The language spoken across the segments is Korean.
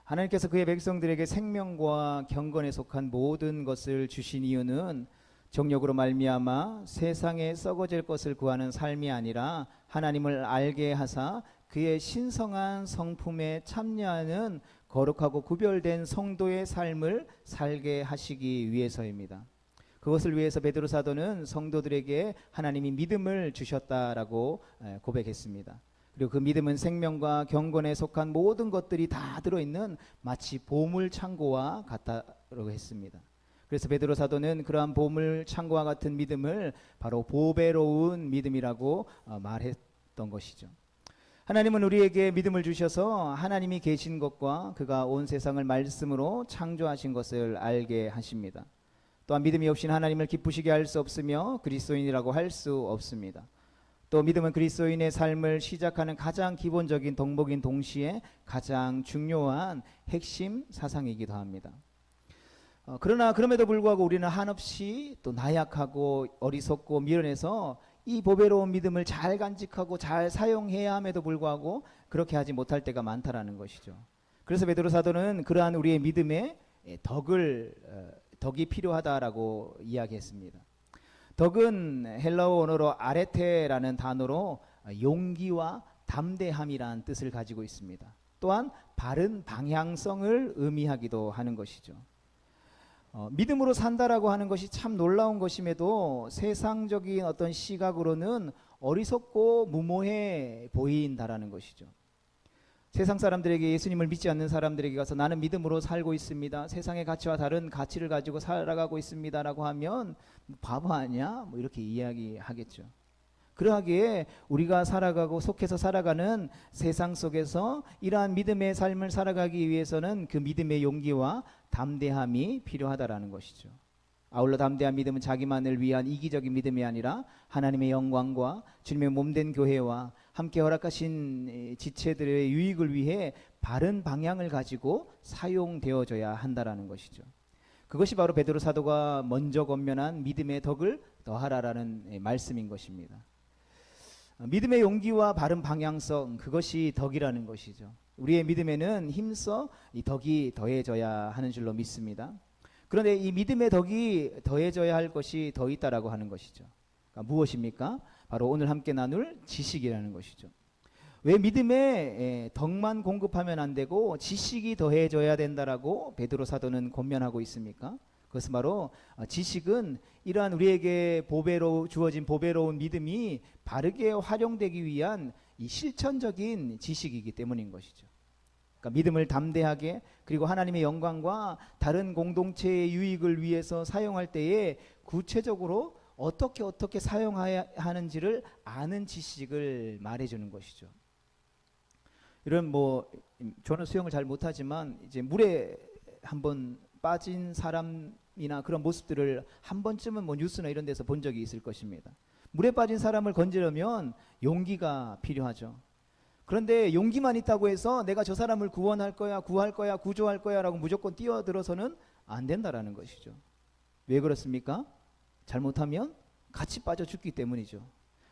하나님께서 그의 백성들에게 생명과 경건에 속한 모든 것을 주신 이유는 정욕으로 말미암아 세상에 썩어질 것을 구하는 삶이 아니라 하나님을 알게 하사 그의 신성한 성품에 참여하는 거룩하고 구별된 성도의 삶을 살게 하시기 위해서입니다. 그것을 위해서 베드로 사도는 성도들에게 하나님이 믿음을 주셨다라고 고백했습니다. 그리고 그 믿음은 생명과 경건에 속한 모든 것들이 다 들어있는 마치 보물 창고와 같다고 했습니다. 그래서 베드로 사도는 그러한 보물 창고와 같은 믿음을 바로 보배로운 믿음이라고 말했던 것이죠. 하나님은 우리에게 믿음을 주셔서 하나님이 계신 것과 그가 온 세상을 말씀으로 창조하신 것을 알게 하십니다. 또한 믿음이 없이는 하나님을 기쁘시게 할 수 없으며 그리스도인이라고 할 수 없습니다. 또 믿음은 그리스도인의 삶을 시작하는 가장 기본적인 덕목인 동시에 가장 중요한 핵심 사상이기도 합니다. 그러나 그럼에도 불구하고 우리는 한없이 또 나약하고 어리석고 미련해서 이 보배로운 믿음을 잘 간직하고 잘 사용해야 함에도 불구하고 그렇게 하지 못할 때가 많다라는 것이죠. 그래서 베드로 사도는 그러한 우리의 믿음에 덕이 필요하다라고 이야기했습니다. 덕은 헬라어 언어로 아레테라는 단어로 용기와 담대함이라는 뜻을 가지고 있습니다. 또한 바른 방향성을 의미하기도 하는 것이죠. 믿음으로 산다라고 하는 것이 참 놀라운 것임에도 세상적인 어떤 시각으로는 어리석고 무모해 보인다라는 것이죠. 세상 사람들에게, 예수님을 믿지 않는 사람들에게 가서 나는 믿음으로 살고 있습니다, 세상의 가치와 다른 가치를 가지고 살아가고 있습니다 라고 하면 바보 아니야? 뭐 이렇게 이야기하겠죠. 그러하기에 우리가 살아가고 속해서 살아가는 세상 속에서 이러한 믿음의 삶을 살아가기 위해서는 그 믿음의 용기와 담대함이 필요하다라는 것이죠. 아울러 담대한 믿음은 자기만을 위한 이기적인 믿음이 아니라 하나님의 영광과 주님의 몸된 교회와 함께 허락하신 지체들의 유익을 위해 바른 방향을 가지고 사용되어져야 한다라는 것이죠. 그것이 바로 베드로 사도가 먼저 권면한 믿음의 덕을 더하라라는 말씀인 것입니다. 믿음의 용기와 바른 방향성, 그것이 덕이라는 것이죠. 우리의 믿음에는 힘써 이 덕이 더해져야 하는 줄로 믿습니다. 그런데 이 믿음의 덕이 더해져야 할 것이 더 있다라고 하는 것이죠. 그러니까 무엇입니까? 바로 오늘 함께 나눌 지식이라는 것이죠. 왜 믿음의 덕만 공급하면 안 되고 지식이 더해져야 된다라고 베드로 사도는 권면하고 있습니까? 그것은 바로 지식은 이러한 우리에게 주어진 보배로운 믿음이 바르게 활용되기 위한 이 실천적인 지식이기 때문인 것이죠. 그러니까 믿음을 담대하게, 그리고 하나님의 영광과 다른 공동체의 유익을 위해서 사용할 때에 구체적으로 어떻게 사용해야 하는지를 아는 지식을 말해주는 것이죠. 이런 저는 수영을 잘 못하지만 이제 물에 한번 빠진 사람이나 그런 모습들을 한 번쯤은 뉴스나 이런 데서 본 적이 있을 것입니다. 물에 빠진 사람을 건지려면 용기가 필요하죠. 그런데 용기만 있다고 해서 내가 저 사람을 구원할 거야, 구할 거야, 구조할 거야 라고 무조건 뛰어들어서는 안 된다라는 것이죠. 왜 그렇습니까? 잘못하면 같이 빠져 죽기 때문이죠.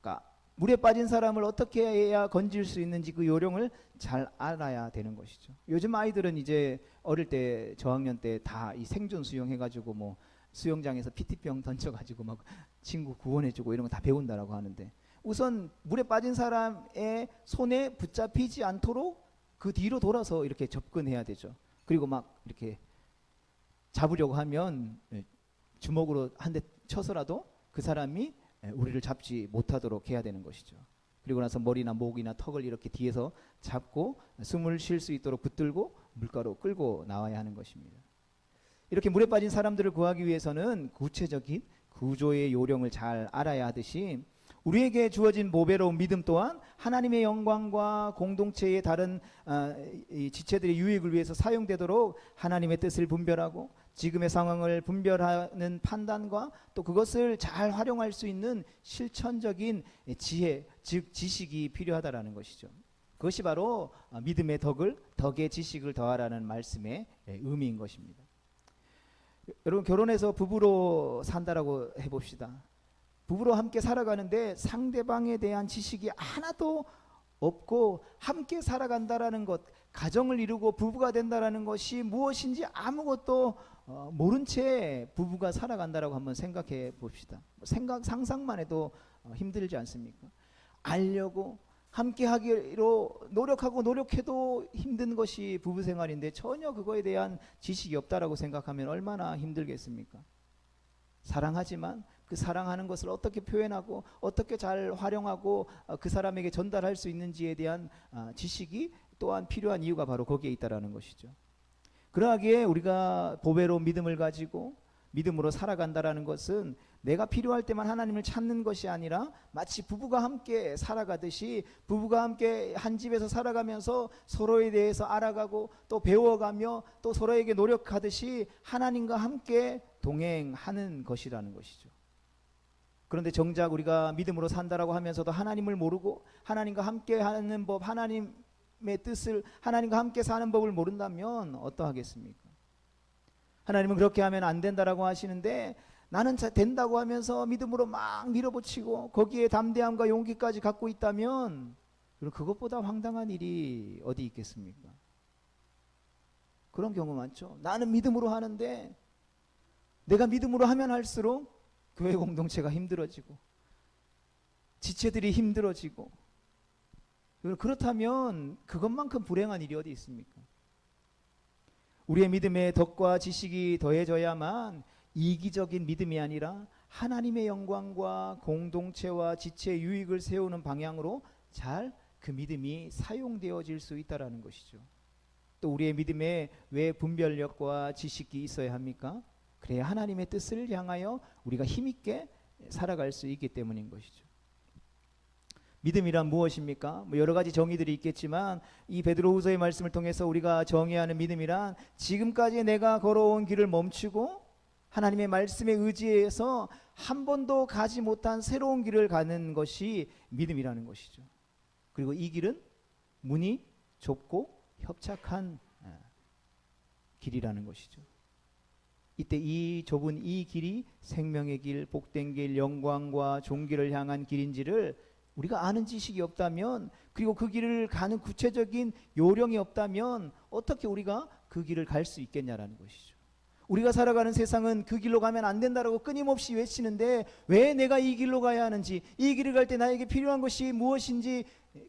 그러니까 물에 빠진 사람을 어떻게 해야 건질 수 있는지 그 요령을 잘 알아야 되는 것이죠. 요즘 아이들은 이제 어릴 때 저학년 때 다 이 생존 수영 해가지고 수영장에서 PT병 던져가지고 막 친구 구원해주고 이런 거 다 배운다라고 하는데, 우선 물에 빠진 사람의 손에 붙잡히지 않도록 그 뒤로 돌아서 이렇게 접근해야 되죠. 그리고 막 이렇게 잡으려고 하면 주먹으로 한 대 쳐서라도 그 사람이 우리를 잡지 못하도록 해야 되는 것이죠. 그리고 나서 머리나 목이나 턱을 이렇게 뒤에서 잡고 숨을 쉴 수 있도록 붙들고 물가로 끌고 나와야 하는 것입니다. 이렇게 물에 빠진 사람들을 구하기 위해서는 구체적인 구조의 요령을 잘 알아야 하듯이 우리에게 주어진 보배로운 믿음 또한 하나님의 영광과 공동체의 다른 이 지체들의 유익을 위해서 사용되도록 하나님의 뜻을 분별하고 지금의 상황을 분별하는 판단과 또 그것을 잘 활용할 수 있는 실천적인 지혜, 즉 지식이 필요하다라는 것이죠. 그것이 바로 믿음의 덕의 지식을 더하라는 말씀의 의미인 것입니다. 여러분, 결혼해서 부부로 산다라고 해봅시다. 부부로 함께 살아가는데 상대방에 대한 지식이 하나도 없고 함께 살아간다라는 것, 가정을 이루고 부부가 된다라는 것이 무엇인지 아무것도 모른 채 부부가 살아간다라고 한번 생각해 봅시다. 상상만 해도 힘들지 않습니까? 알려고 함께 하기로 노력하고 노력해도 힘든 것이 부부 생활인데 전혀 그거에 대한 지식이 없다라고 생각하면 얼마나 힘들겠습니까? 사랑하지만 그 사랑하는 것을 어떻게 표현하고 어떻게 잘 활용하고 그 사람에게 전달할 수 있는지에 대한 지식이 또한 필요한 이유가 바로 거기에 있다라는 것이죠. 그러하기에 우리가 보배로운 믿음을 가지고 믿음으로 살아간다라는 것은 내가 필요할 때만 하나님을 찾는 것이 아니라 마치 부부가 함께 살아가듯이 부부가 함께 한 집에서 살아가면서 서로에 대해서 알아가고 또 배워가며 또 서로에게 노력하듯이 하나님과 함께 동행하는 것이라는 것이죠. 그런데 정작 우리가 믿음으로 산다라고 하면서도 하나님을 모르고 하나님과 함께 하는 법, 하나님의 뜻을, 하나님과 함께 사는 법을 모른다면 어떠하겠습니까? 하나님은 그렇게 하면 안 된다라고 하시는데 나는 된다고 하면서 믿음으로 막 밀어붙이고 거기에 담대함과 용기까지 갖고 있다면 그것보다 황당한 일이 어디 있겠습니까? 그런 경우 많죠. 나는 믿음으로 하는데 내가 믿음으로 하면 할수록 교회 공동체가 힘들어지고 지체들이 힘들어지고 그렇다면 그것만큼 불행한 일이 어디 있습니까? 우리의 믿음에 덕과 지식이 더해져야만 이기적인 믿음이 아니라 하나님의 영광과 공동체와 지체의 유익을 세우는 방향으로 잘 그 믿음이 사용되어질 수 있다는 것이죠. 또 우리의 믿음에 왜 분별력과 지식이 있어야 합니까? 그래야 하나님의 뜻을 향하여 우리가 힘있게 살아갈 수 있기 때문인 것이죠. 믿음이란 무엇입니까? 여러 가지 정의들이 있겠지만 이 베드로후서의 말씀을 통해서 우리가 정의하는 믿음이란 지금까지 내가 걸어온 길을 멈추고 하나님의 말씀에 의지해서 한 번도 가지 못한 새로운 길을 가는 것이 믿음이라는 것이죠. 그리고 이 길은 문이 좁고 협착한 길이라는 것이죠. 이때 이 좁은 이 길이 생명의 길, 복된 길, 영광과 종기를 향한 길인지를 우리가 아는 지식이 없다면, 그리고 그 길을 가는 구체적인 요령이 없다면 어떻게 우리가 그 길을 갈 수 있겠냐라는 것이죠. 우리가 살아가는 세상은 그 길로 가면 안 된다라고 끊임없이 외치는데 왜 내가 이 길로 가야 하는지, 이 길을 갈 때 나에게 필요한 것이 무엇인지,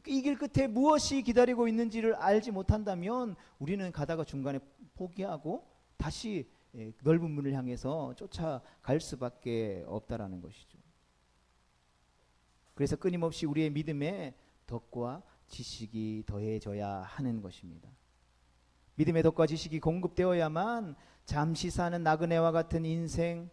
이 길 끝에 무엇이 기다리고 있는지를 알지 못한다면 우리는 가다가 중간에 포기하고 다시 넓은 문을 향해서 쫓아갈 수밖에 없다라는 것이죠. 그래서 끊임없이 우리의 믿음에 덕과 지식이 더해져야 하는 것입니다. 믿음의 덕과 지식이 공급되어야만 잠시 사는 나그네와 같은 인생,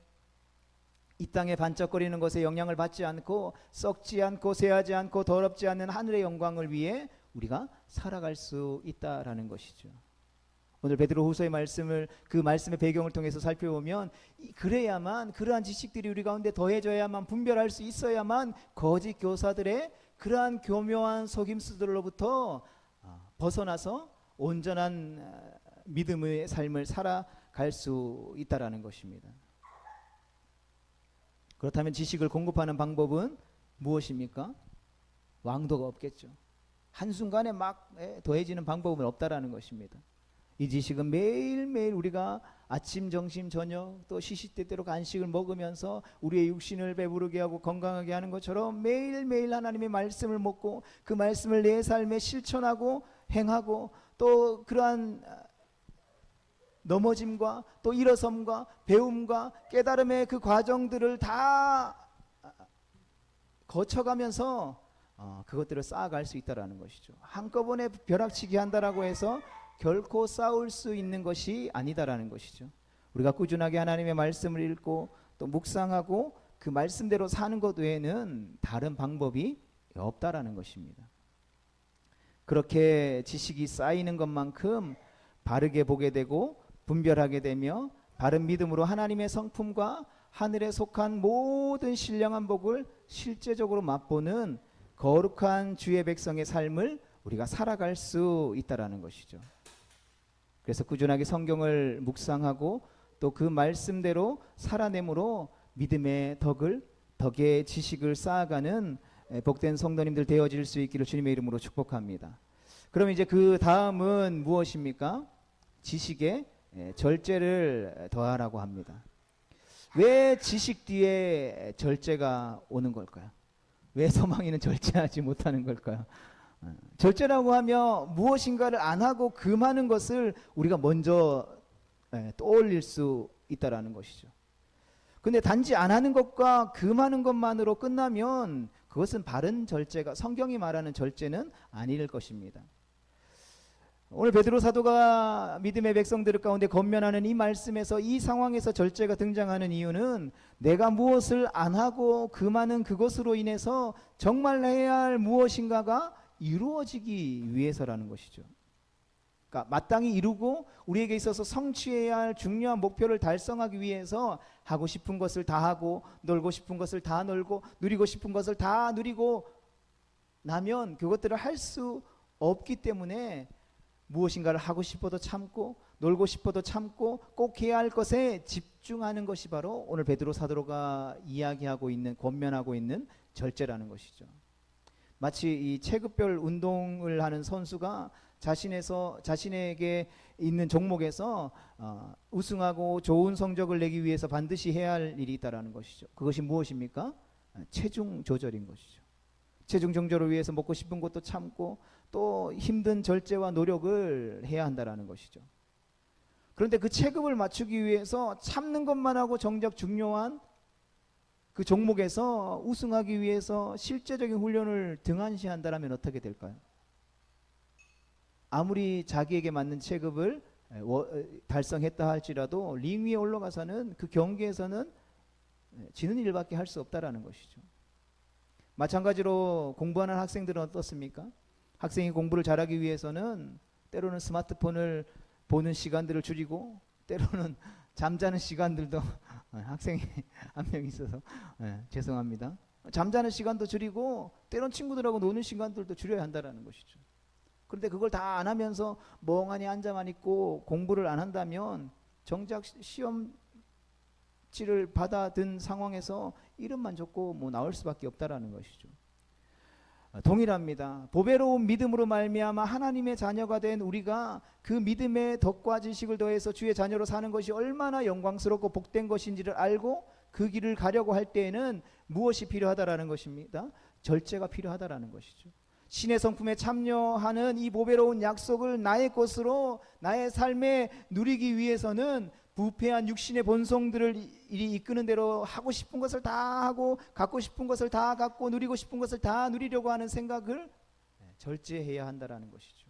이 땅에 반짝거리는 것에 영향을 받지 않고 썩지 않고 쇠하지 않고 더럽지 않는 하늘의 영광을 위해 우리가 살아갈 수 있다라는 것이죠. 오늘 베드로후서의 말씀을, 그 말씀의 배경을 통해서 살펴보면 그래야만, 그러한 지식들이 우리 가운데 더해져야만, 분별할 수 있어야만 거짓 교사들의 그러한 교묘한 속임수들로부터 벗어나서 온전한 믿음의 삶을 살아갈 수 있다라는 것입니다. 그렇다면 지식을 공급하는 방법은 무엇입니까? 왕도가 없겠죠. 한순간에 막 더해지는 방법은 없다라는 것입니다. 이 지식은 매일매일 우리가 아침, 점심, 저녁 또 시시때때로 간식을 먹으면서 우리의 육신을 배부르게 하고 건강하게 하는 것처럼 매일매일 하나님의 말씀을 먹고 그 말씀을 내 삶에 실천하고 행하고 또 그러한 넘어짐과 또 일어섬과 배움과 깨달음의 그 과정들을 다 거쳐가면서 그것들을 쌓아갈 수 있다는 것이죠. 한꺼번에 벼락치기 한다라고 해서 결코 쌓을 수 있는 것이 아니다라는 것이죠. 우리가 꾸준하게 하나님의 말씀을 읽고 또 묵상하고 그 말씀대로 사는 것 외에는 다른 방법이 없다라는 것입니다. 그렇게 지식이 쌓이는 것만큼 바르게 보게 되고 분별하게 되며 바른 믿음으로 하나님의 성품과 하늘에 속한 모든 신령한 복을 실제적으로 맛보는 거룩한 주의 백성의 삶을 우리가 살아갈 수 있다라는 것이죠. 그래서 꾸준하게 성경을 묵상하고 또 그 말씀대로 살아내므로 믿음의 덕의 지식을 쌓아가는 복된 성도님들 되어질 수 있기를 주님의 이름으로 축복합니다. 그럼 이제 그 다음은 무엇입니까? 지식에 절제를 더하라고 합니다. 왜 지식 뒤에 절제가 오는 걸까요? 왜 소망이는 절제하지 못하는 걸까요? 절제라고 하며 무엇인가를 안 하고 금하는 것을 우리가 먼저 떠올릴 수 있다라는 것이죠. 근데 단지 안 하는 것과 금하는 것만으로 끝나면 그것은 바른 절제가, 성경이 말하는 절제는 아닐 것입니다. 오늘 베드로 사도가 믿음의 백성들 가운데 권면하는 이 말씀에서, 이 상황에서 절제가 등장하는 이유는 내가 무엇을 안 하고 금하는 그것으로 인해서 정말 해야 할 무엇인가가 이루어지기 위해서라는 것이죠. 그러니까 마땅히 이루고 우리에게 있어서 성취해야 할 중요한 목표를 달성하기 위해서 하고 싶은 것을 다 하고, 놀고 싶은 것을 다 놀고, 누리고 싶은 것을 다 누리고 나면 그것들을 할 수 없기 때문에 무엇인가를 하고 싶어도 참고, 놀고 싶어도 참고, 꼭 해야 할 것에 집중하는 것이 바로 오늘 베드로 사도가 이야기하고 있는, 권면하고 있는 절제라는 것이죠. 마치 이 체급별 운동을 하는 선수가 자신에게 있는 종목에서 우승하고 좋은 성적을 내기 위해서 반드시 해야 할 일이 있다라는 것이죠. 그것이 무엇입니까? 체중 조절인 것이죠. 체중 정절을 위해서 먹고 싶은 것도 참고 또 힘든 절제와 노력을 해야 한다라는 것이죠. 그런데 그 체급을 맞추기 위해서 참는 것만 하고 정작 중요한 그 종목에서 우승하기 위해서 실제적인 훈련을 등한시한다면 어떻게 될까요? 아무리 자기에게 맞는 체급을 달성했다 할지라도 링 위에 올라가서는 그 경기에서는 지는 일밖에 할 수 없다라는 것이죠. 마찬가지로 공부하는 학생들은 어떻습니까? 학생이 공부를 잘하기 위해서는 때로는 스마트폰을 보는 시간들을 줄이고, 때로는 잠자는 시간들도 학생이 한 명 있어서 죄송합니다. 잠자는 시간도 줄이고 때론 친구들하고 노는 시간들도 줄여야 한다는 것이죠. 그런데 그걸 다 안 하면서 멍하니 앉아만 있고 공부를 안 한다면 정작 시험지를 받아든 상황에서 이름만 적고 뭐 나올 수밖에 없다라는 것이죠. 동일합니다. 보배로운 믿음으로 말미암아 하나님의 자녀가 된 우리가 그 믿음의 덕과 지식을 더해서 주의 자녀로 사는 것이 얼마나 영광스럽고 복된 것인지를 알고 그 길을 가려고 할 때에는 무엇이 필요하다라는 것입니다. 절제가 필요하다라는 것이죠. 신의 성품에 참여하는 이 보배로운 약속을 나의 것으로 나의 삶에 누리기 위해서는 부패한 육신의 본성들을 이끄는 대로 하고 싶은 것을 다 하고, 갖고 싶은 것을 다 갖고, 누리고 싶은 것을 다 누리려고 하는 생각을 절제해야 한다라는 것이죠.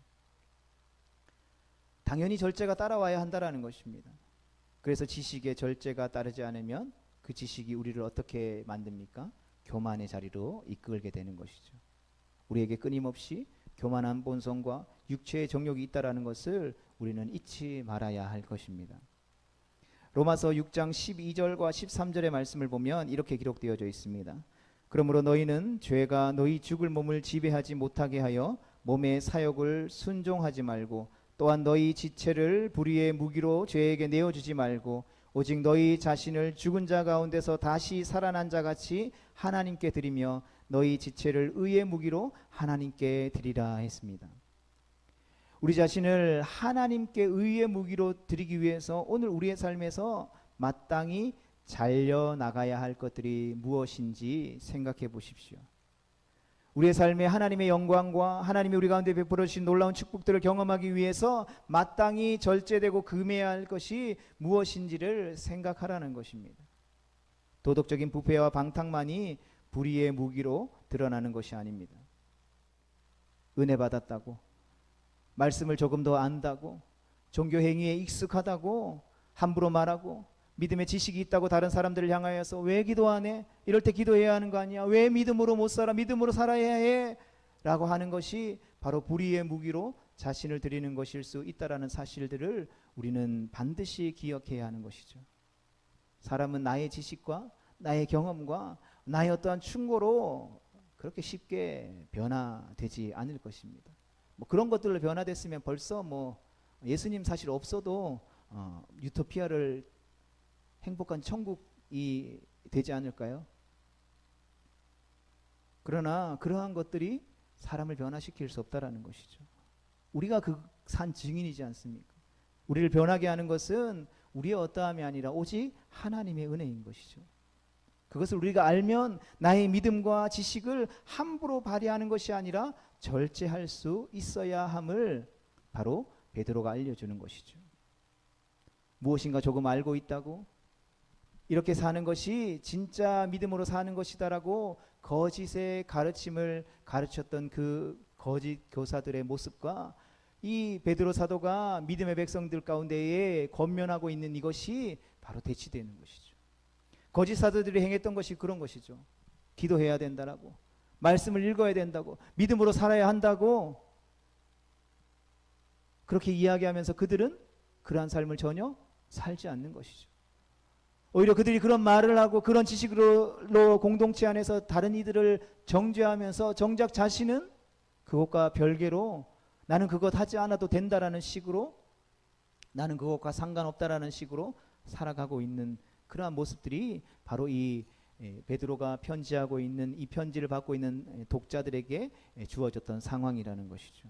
당연히 절제가 따라와야 한다라는 것입니다. 그래서 지식에 절제가 따르지 않으면 그 지식이 우리를 어떻게 만듭니까? 교만의 자리로 이끌게 되는 것이죠. 우리에게 끊임없이 교만한 본성과 육체의 정욕이 있다라는 것을 우리는 잊지 말아야 할 것입니다. 로마서 6장 12절과 13절의 말씀을 보면 이렇게 기록되어져 있습니다. 그러므로 너희는 죄가 너희 죽을 몸을 지배하지 못하게 하여 몸의 사욕을 순종하지 말고, 또한 너희 지체를 불의의 무기로 죄에게 내어주지 말고, 오직 너희 자신을 죽은 자 가운데서 다시 살아난 자 같이 하나님께 드리며 너희 지체를 의의 무기로 하나님께 드리라 했습니다. 우리 자신을 하나님께 의의 무기로 드리기 위해서 오늘 우리의 삶에서 마땅히 잘려나가야 할 것들이 무엇인지 생각해 보십시오. 우리의 삶에 하나님의 영광과 하나님이 우리 가운데 베풀어 주신 놀라운 축복들을 경험하기 위해서 마땅히 절제되고 금해야 할 것이 무엇인지를 생각하라는 것입니다. 도덕적인 부패와 방탕만이 불의의 무기로 드러나는 것이 아닙니다. 은혜 받았다고, 말씀을 조금 더 안다고, 종교 행위에 익숙하다고 함부로 말하고, 믿음의 지식이 있다고 다른 사람들을 향하여서 왜 기도 안 해? 이럴 때 기도해야 하는 거 아니야? 왜 믿음으로 못 살아? 믿음으로 살아야 해? 라고 하는 것이 바로 불의의 무기로 자신을 드리는 것일 수 있다라는 사실들을 우리는 반드시 기억해야 하는 것이죠. 사람은 나의 지식과 나의 경험과 나의 어떠한 충고로 그렇게 쉽게 변화되지 않을 것입니다. 뭐 그런 것들로 변화됐으면 벌써 뭐 예수님 사실 없어도 유토피아를, 행복한 천국이 되지 않을까요? 그러나 그러한 것들이 사람을 변화시킬 수 없다라는 것이죠. 우리가 그 산 증인이지 않습니까? 우리를 변하게 하는 것은 우리의 어떠함이 아니라 오직 하나님의 은혜인 것이죠. 그것을 우리가 알면 나의 믿음과 지식을 함부로 발휘하는 것이 아니라 절제할 수 있어야 함을 바로 베드로가 알려주는 것이죠. 무엇인가 조금 알고 있다고, 이렇게 사는 것이 진짜 믿음으로 사는 것이다라고 거짓의 가르침을 가르쳤던 그 거짓 교사들의 모습과 이 베드로 사도가 믿음의 백성들 가운데에 권면하고 있는 이것이 바로 대치되는 것이죠. 거짓 사도들이 행했던 것이 그런 것이죠. 기도해야 된다라고, 말씀을 읽어야 된다고, 믿음으로 살아야 한다고 그렇게 이야기하면서 그들은 그러한 삶을 전혀 살지 않는 것이죠. 오히려 그들이 그런 말을 하고 그런 지식으로 공동체 안에서 다른 이들을 정죄하면서 정작 자신은 그것과 별개로 나는 그것 하지 않아도 된다라는 식으로, 나는 그것과 상관없다라는 식으로 살아가고 있는 그러한 모습들이 바로 이 베드로가 편지하고 있는 이 편지를 받고 있는 독자들에게 주어졌던 상황이라는 것이죠.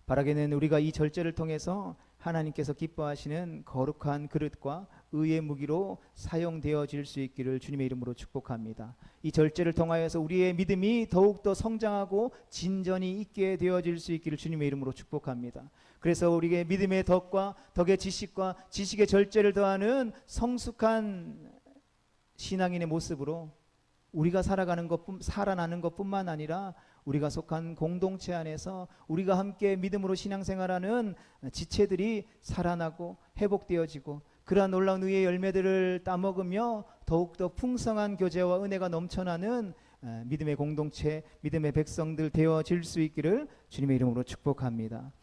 바라기는 우리가 이 절제를 통해서 하나님께서 기뻐하시는 거룩한 그릇과 의의 무기로 사용되어질 수 있기를 주님의 이름으로 축복합니다. 이 절제를 통하여서 우리의 믿음이 더욱더 성장하고 진전이 있게 되어질 수 있기를 주님의 이름으로 축복합니다. 그래서 우리의 믿음의 덕과 덕의 지식과 지식의 절제를 더하는 성숙한 신앙인의 모습으로 우리가 살아나는 것뿐만 아니라 우리가 속한 공동체 안에서 우리가 함께 믿음으로 신앙생활하는 지체들이 살아나고 회복되어지고 그러한 놀라운 의의 열매들을 따먹으며 더욱더 풍성한 교제와 은혜가 넘쳐나는 믿음의 공동체, 믿음의 백성들 되어질 수 있기를 주님의 이름으로 축복합니다.